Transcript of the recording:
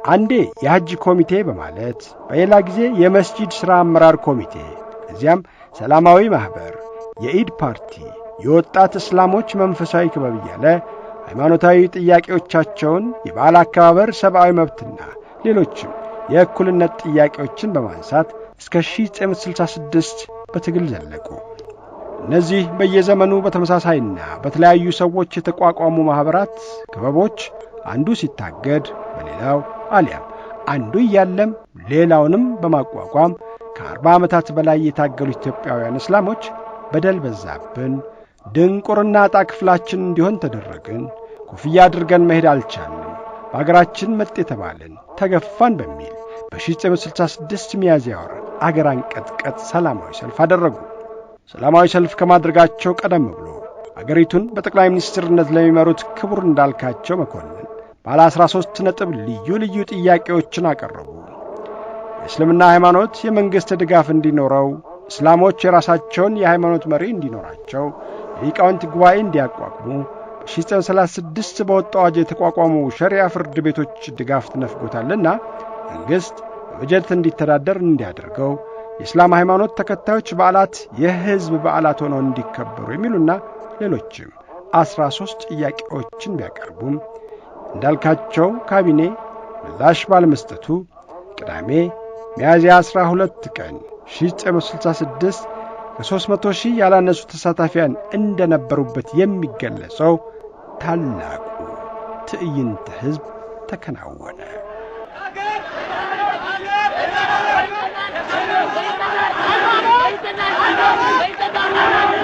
አንዴ የሐጅ ኮሚቴ በማለት በሌላ ጊዜ የመስጂድ ሥራ አመራር ኮሚቴ ከዚያም ሰላማዊ ማኅበር፣ የኢድ ፓርቲ፣ የወጣት እስላሞች መንፈሳዊ ክበብ እያለ ሃይማኖታዊ ጥያቄዎቻቸውን የበዓል አከባበር፣ ሰብአዊ መብትና ሌሎችም የእኩልነት ጥያቄዎችን በማንሳት እስከ 1966 በትግል ዘለቁ። እነዚህ በየዘመኑ በተመሳሳይና በተለያዩ ሰዎች የተቋቋሙ ማኅበራት፣ ክበቦች አንዱ ሲታገድ በሌላው አሊያም አንዱ እያለም ሌላውንም በማቋቋም ከ40 ዓመታት በላይ የታገሉ ኢትዮጵያውያን እስላሞች በደል በዛብን፣ ድንቁርና ዕጣ ክፍላችን እንዲሆን ተደረግን፣ ኮፍያ አድርገን መሄድ አልቻልንም፣ በአገራችን መጤ ተባልን፣ ተገፋን በሚል በ1966 ሚያዝያ ወር አገር አንቀጥቀጥ ሰላማዊ ሰልፍ አደረጉ። ሰላማዊ ሰልፍ ከማድረጋቸው ቀደም ብሎ አገሪቱን በጠቅላይ ሚኒስትርነት ለሚመሩት ክቡር እንዳልካቸው መኮንን ባለ 13 ነጥብ ልዩ ልዩ ጥያቄዎችን አቀረቡ። የእስልምና ሃይማኖት የመንግሥት ድጋፍ እንዲኖረው፣ እስላሞች የራሳቸውን የሃይማኖት መሪ እንዲኖራቸው፣ የሊቃውንት ጉባኤ እንዲያቋቁሙ፣ በ1936 በወጣው አዋጅ የተቋቋሙ ሸሪዓ ፍርድ ቤቶች ድጋፍ ተነፍጎታልና መንግሥት በበጀት እንዲተዳደር እንዲያደርገው፣ የእስላም ሃይማኖት ተከታዮች በዓላት የሕዝብ በዓላት ሆነው እንዲከበሩ የሚሉና ሌሎችም 13 ጥያቄዎችን ቢያቀርቡም እንዳልካቸው ካቢኔ ምላሽ ባለመስጠቱ ቅዳሜ ሚያዝያ 12 ቀን 1966 ከ300 ሺህ ያላነሱ ተሳታፊያን እንደነበሩበት የሚገለጸው ታላቁ ትዕይንተ ሕዝብ ተከናወነ። Hey,